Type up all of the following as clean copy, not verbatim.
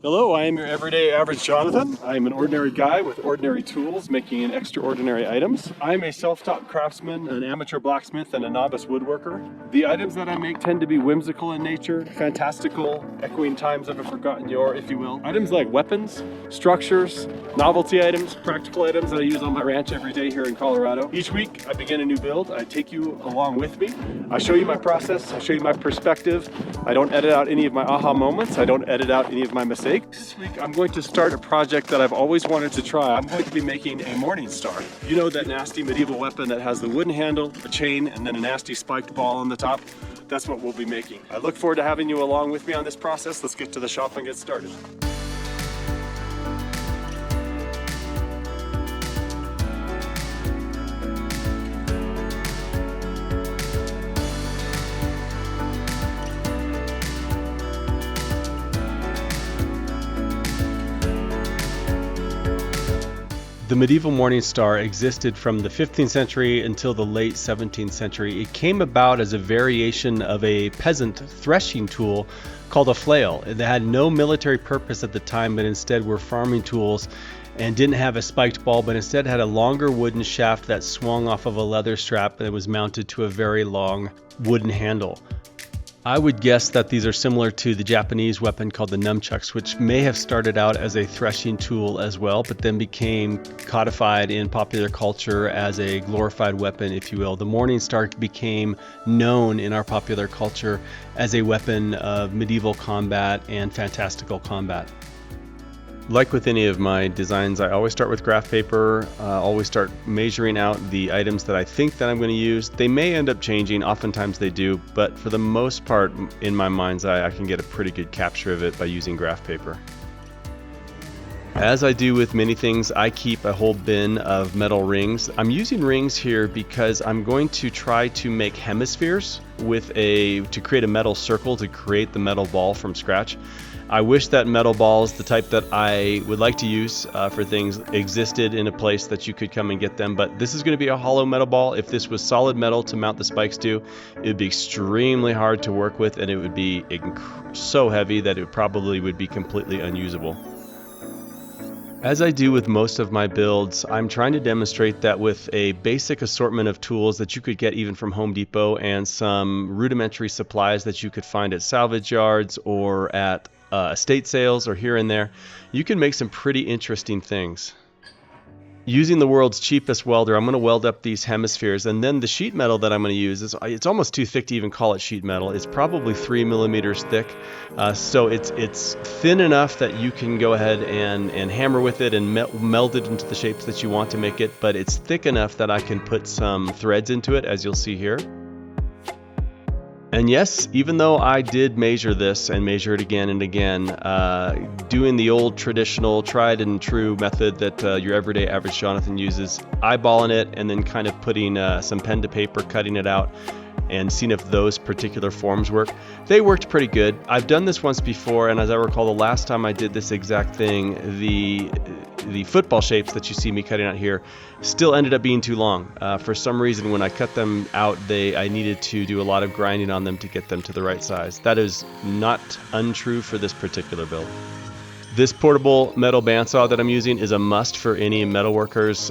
Hello, I am your everyday average Jonathan. I am an ordinary guy with ordinary tools making extraordinary items. I am a self-taught craftsman, an amateur blacksmith, and a novice woodworker. The items that I make tend to be whimsical in nature, fantastical, echoing times of a forgotten yore, if you will. Items like weapons, structures, novelty items, practical items that I use on my ranch every day here in Colorado. Each week I begin a new build. I take you along with me. I show you my process, I show you my perspective. I don't edit out any of my aha moments. I don't edit out any of my mistakes. This week I'm going to start a project that I've always wanted to try. I'm going to be making a morning star. You know that nasty medieval weapon that has the wooden handle, a chain, and then a nasty spiked ball on the top? That's what we'll be making. I look forward to having you along with me on this process. Let's get to the shop and get started. The medieval morning star existed from the 15th century until the late 17th century. It came about as a variation of a peasant threshing tool called a flail. It had no military purpose at the time, but instead were farming tools and didn't have a spiked ball, but instead had a longer wooden shaft that swung off of a leather strap that was mounted to a very long wooden handle. I would guess that these are similar to the Japanese weapon called the nunchucks, which may have started out as a threshing tool as well, but then became codified in popular culture as a glorified weapon, if you will. The morning star became known in our popular culture as a weapon of medieval combat and fantastical combat. Like with any of my designs, I always start with graph paper, always start measuring out the items that I think that I'm going to use. They may end up changing, oftentimes they do, but for the most part, in my mind's eye, I can get a pretty good capture of it by using graph paper. As I do with many things, I keep a whole bin of metal rings. I'm using rings here because I'm going to try to make hemispheres to create a metal circle to create the metal ball from scratch. I wish that metal balls, the type that I would like to use for things, existed in a place that you could come and get them, but this is going to be a hollow metal ball. If this was solid metal to mount the spikes to, it would be extremely hard to work with, and it would be so heavy that it probably would be completely unusable. As I do with most of my builds, I'm trying to demonstrate that with a basic assortment of tools that you could get even from Home Depot and some rudimentary supplies that you could find at salvage yards or at estate sales or here and there, you can make some pretty interesting things. Using the world's cheapest welder, I'm going to weld up these hemispheres, and then the sheet metal that I'm going to use it's almost too thick to even call it sheet metal. It's probably 3 millimeters thick, so it's thin enough that you can go ahead and hammer with it and meld it into the shapes that you want to make it, but it's thick enough that I can put some threads into it, as you'll see here. And yes, even though I did measure this and measure it again and again, doing the old traditional tried and true method that your everyday average Jonathan uses, eyeballing it and then kind of putting some pen to paper, cutting it out and seeing if those particular forms work. They worked pretty good. I've done this once before, and as I recall, the last time I did this exact thing, the football shapes that you see me cutting out here still ended up being too long. For some reason, when I cut them out, I needed to do a lot of grinding on them to get them to the right size. That is not untrue for this particular build. This portable metal bandsaw that I'm using is a must for any metalworker's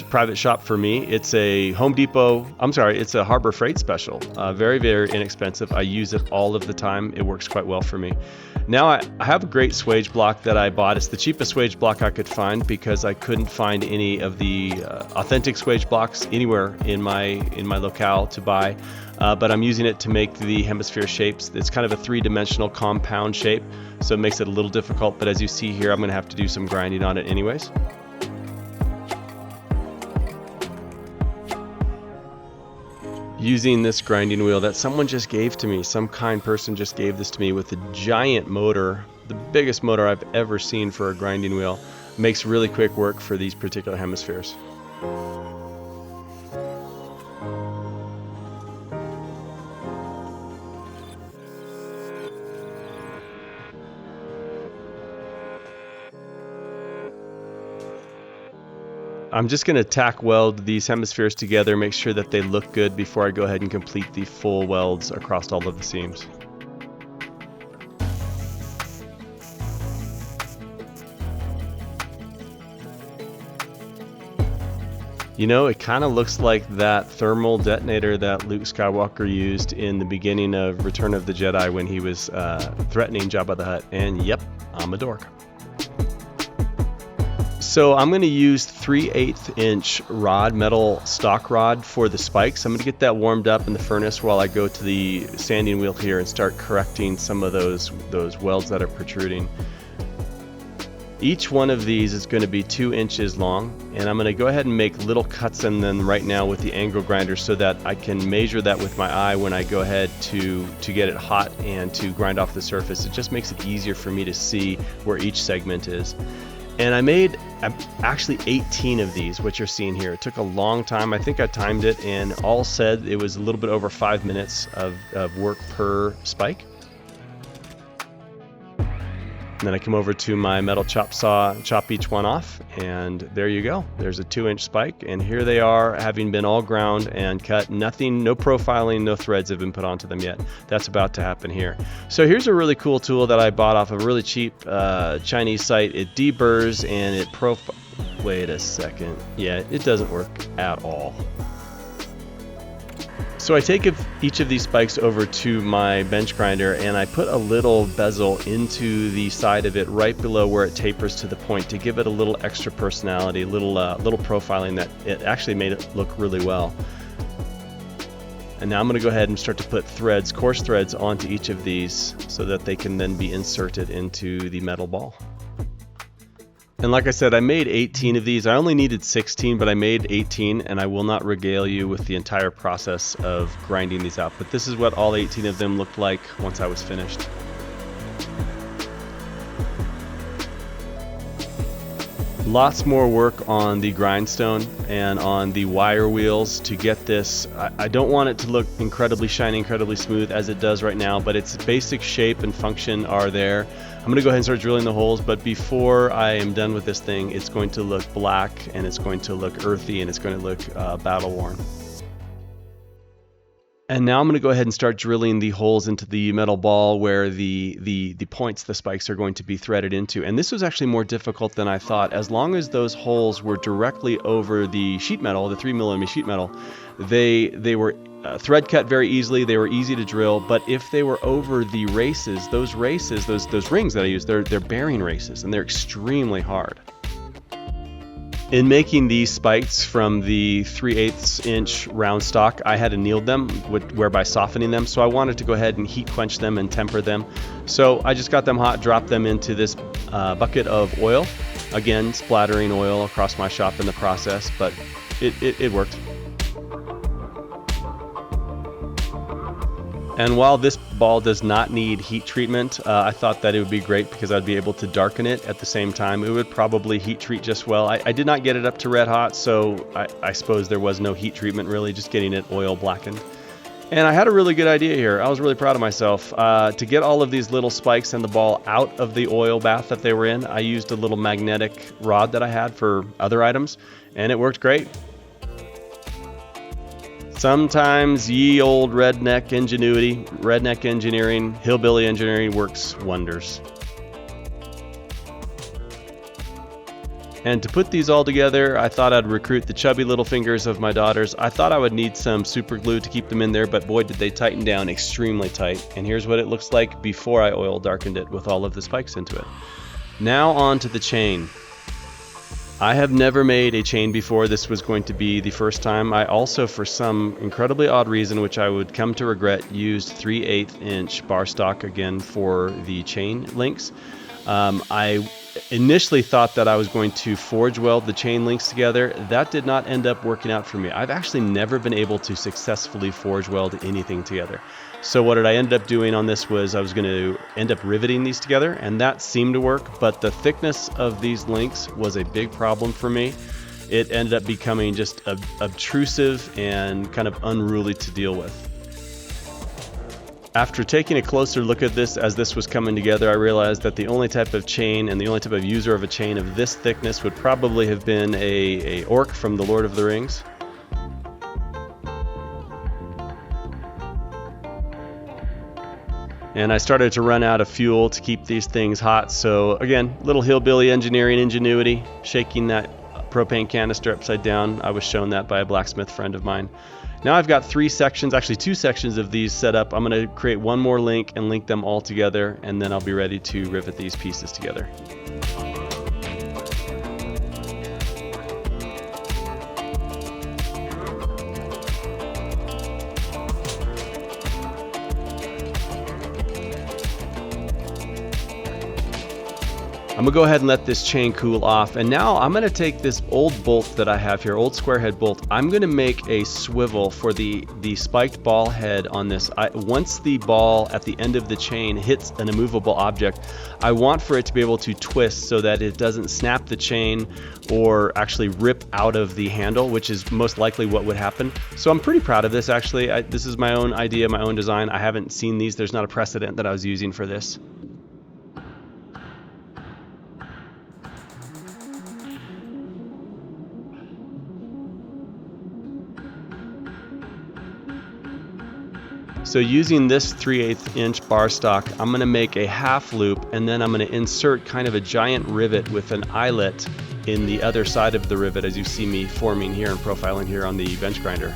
private shop for me. It's a it's a Harbor Freight special. Very, very inexpensive. I use it all of the time. It works quite well for me. Now I have a great swage block that I bought. It's the cheapest swage block I could find because I couldn't find any of the authentic swage blocks anywhere in my locale to buy. But I'm using it to make the hemisphere shapes. It's kind of a three-dimensional compound shape, so it makes it a little difficult, but as you see here, I'm going to have to do some grinding on it anyways. Using this grinding wheel that someone just gave to me, some kind person just gave this to me with a giant motor, the biggest motor I've ever seen for a grinding wheel, makes really quick work for these particular hemispheres. I'm just going to tack weld these hemispheres together, make sure that they look good before I go ahead and complete the full welds across all of the seams. You know, it kind of looks like that thermal detonator that Luke Skywalker used in the beginning of Return of the Jedi when he was threatening Jabba the Hutt. And yep, I'm a dork. So I'm going to use 3/8 inch rod, metal stock rod for the spikes. I'm going to get that warmed up in the furnace while I go to the sanding wheel here and start correcting some of those welds that are protruding. Each one of these is going to be 2 inches long, and I'm going to go ahead and make little cuts in them right now with the angle grinder so that I can measure that with my eye when I go ahead to get it hot and to grind off the surface. It just makes it easier for me to see where each segment is. And I made actually 18 of these, which you're seeing here. It took a long time. I think I timed it, and all said it was a little bit over 5 minutes of work per spike. And then I come over to my metal chop saw, chop each one off, and there you go. There's a 2-inch spike, and here they are, having been all ground and cut. Nothing, no profiling, no threads have been put onto them yet. That's about to happen here. So here's a really cool tool that I bought off a really cheap Chinese site. It deburrs and it wait a second. Yeah, it doesn't work at all. So I take each of these spikes over to my bench grinder and I put a little bezel into the side of it right below where it tapers to the point to give it a little extra personality, little profiling that it actually made it look really well. And now I'm going to go ahead and start to put threads, coarse threads, onto each of these so that they can then be inserted into the metal ball. And like I said, I made 18 of these. I only needed 16, but I made 18, and I will not regale you with the entire process of grinding these out. But this is what all 18 of them looked like once I was finished. Lots more work on the grindstone and on the wire wheels to get this. I don't want it to look incredibly shiny, incredibly smooth as it does right now, but its basic shape and function are there. I'm going to go ahead and start drilling the holes, but before I am done with this thing, it's going to look black and it's going to look earthy and it's going to look battle worn. And now I'm going to go ahead and start drilling the holes into the metal ball where the points, the spikes, are going to be threaded into. And this was actually more difficult than I thought. As long as those holes were directly over the sheet metal, the 3mm sheet metal, they were thread cut very easily. They were easy to drill. But if they were over the races, those rings that I use, they're bearing races, and they're extremely hard. In making these spikes from the 3/8 inch round stock, I had annealed them, whereby softening them. So I wanted to go ahead and heat quench them and temper them. So I just got them hot, dropped them into this bucket of oil. Again, splattering oil across my shop in the process, but it worked. And while this ball does not need heat treatment, I thought that it would be great because I'd be able to darken it at the same time. It would probably heat treat just well. I did not get it up to red hot, so I suppose there was no heat treatment really, just getting it oil blackened. And I had a really good idea here. I was really proud of myself. To get all of these little spikes and the ball out of the oil bath that they were in, I used a little magnetic rod that I had for other items, and it worked great. Sometimes ye old redneck ingenuity, redneck engineering, hillbilly engineering works wonders. And to put these all together, I thought I'd recruit the chubby little fingers of my daughters. I thought I would need some super glue to keep them in there, but boy did they tighten down extremely tight. And here's what it looks like before I oil darkened it with all of the spikes into it. Now on to the chain. I have never made a chain before. This was going to be the first time. I also, for some incredibly odd reason, which I would come to regret, used 3/8 inch bar stock again for the chain links. I initially thought that I was going to forge weld the chain links together. That did not end up working out for me. I've actually never been able to successfully forge weld anything together. So what I ended up doing on this was I was going to end up riveting these together, and that seemed to work, but the thickness of these links was a big problem for me. It ended up becoming just obtrusive and kind of unruly to deal with. After taking a closer look at this as this was coming together, I realized that the only type of chain and the only type of user of a chain of this thickness would probably have been a orc from the Lord of the Rings. And I started to run out of fuel to keep these things hot, so again, little hillbilly engineering ingenuity, shaking that propane canister upside down. I was shown that by a blacksmith friend of mine. Now I've got 3 sections, actually 2 sections of these set up. I'm going to create one more link and link them all together, and then I'll be ready to rivet these pieces together. I'm gonna go ahead and let this chain cool off, and now I'm gonna take this old bolt that I have here, old square head bolt. I'm gonna make a swivel for the spiked ball head on this. Once the ball at the end of the chain hits an immovable object, I want for it to be able to twist so that it doesn't snap the chain or actually rip out of the handle, which is most likely what would happen. So I'm pretty proud of this actually. This is my own idea, my own design. I haven't seen these. There's not a precedent that I was using for this. So using this 3/8 inch bar stock, I'm going to make a half loop, and then I'm going to insert kind of a giant rivet with an eyelet in the other side of the rivet, as you see me forming here and profiling here on the bench grinder.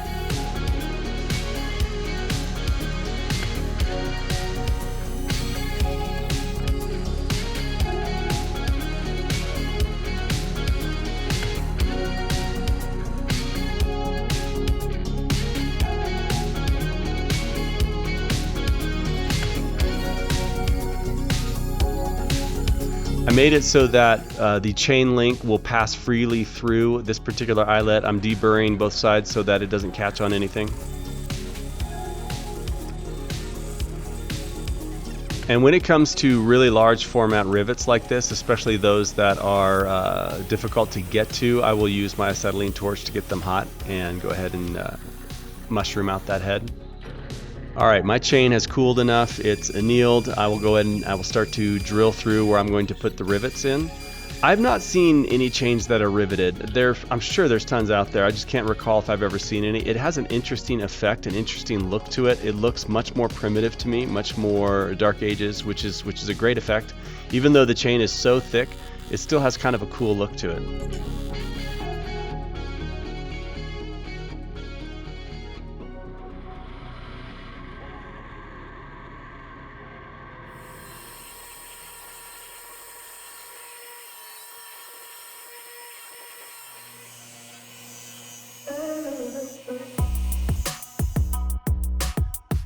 I made it so that the chain link will pass freely through this particular eyelet. I'm deburring both sides so that it doesn't catch on anything. And when it comes to really large format rivets like this, especially those that are difficult to get to, I will use my acetylene torch to get them hot and go ahead and mushroom out that head. All right, my chain has cooled enough, it's annealed. I will go ahead and I will start to drill through where I'm going to put the rivets in. I've not seen any chains that are riveted. I'm sure there's tons out there. I just can't recall if I've ever seen any. It has an interesting effect, an interesting look to it. It looks much more primitive to me, much more Dark Ages, which is a great effect. Even though the chain is so thick, it still has kind of a cool look to it.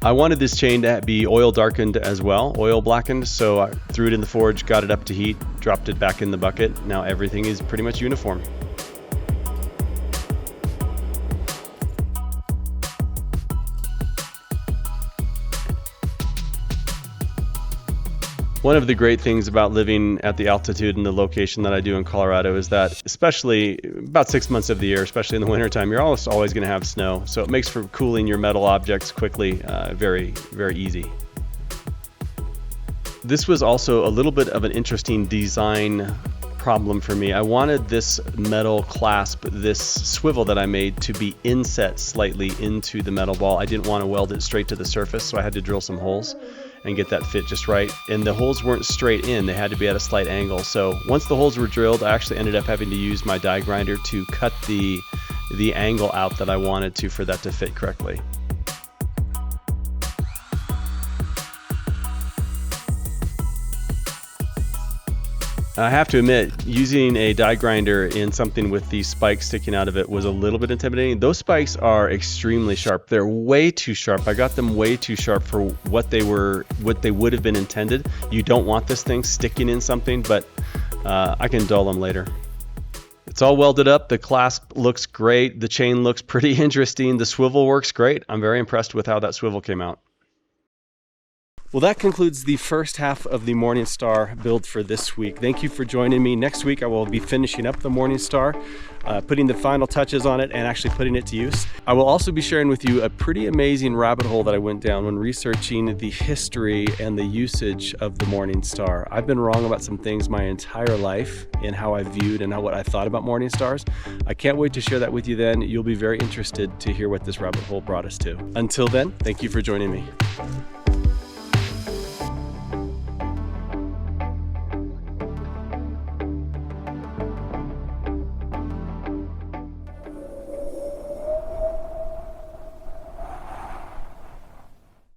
I wanted this chain to be oil darkened as well, oil blackened, so I threw it in the forge, got it up to heat, dropped it back in the bucket. Now everything is pretty much uniform. One of the great things about living at the altitude and the location that I do in Colorado is that, especially about 6 months of the year, especially in the wintertime, you're almost always going to have snow. So it makes for cooling your metal objects quickly very, very easy. This was also a little bit of an interesting design problem for me. I wanted this metal clasp, this swivel that I made, to be inset slightly into the metal ball. I didn't want to weld it straight to the surface, so I had to drill some holes and get that fit just right. And the holes weren't straight in, they had to be at a slight angle. So once the holes were drilled, I actually ended up having to use my die grinder to cut the angle out that I wanted to for that to fit correctly. I have to admit, using a die grinder in something with these spikes sticking out of it was a little bit intimidating. Those spikes are extremely sharp. They're way too sharp. I got them way too sharp for what they would have been intended. You don't want this thing sticking in something, but I can dull them later. It's all welded up. The clasp looks great. The chain looks pretty interesting. The swivel works great. I'm very impressed with how that swivel came out. Well, that concludes the first half of the Morningstar build for this week. Thank you for joining me. Next week, I will be finishing up the Morningstar, putting the final touches on it and actually putting it to use. I will also be sharing with you a pretty amazing rabbit hole that I went down when researching the history and the usage of the Morningstar. I've been wrong about some things my entire life in how I viewed and what I thought about Morningstars. I can't wait to share that with you then. You'll be very interested to hear what this rabbit hole brought us to. Until then, thank you for joining me.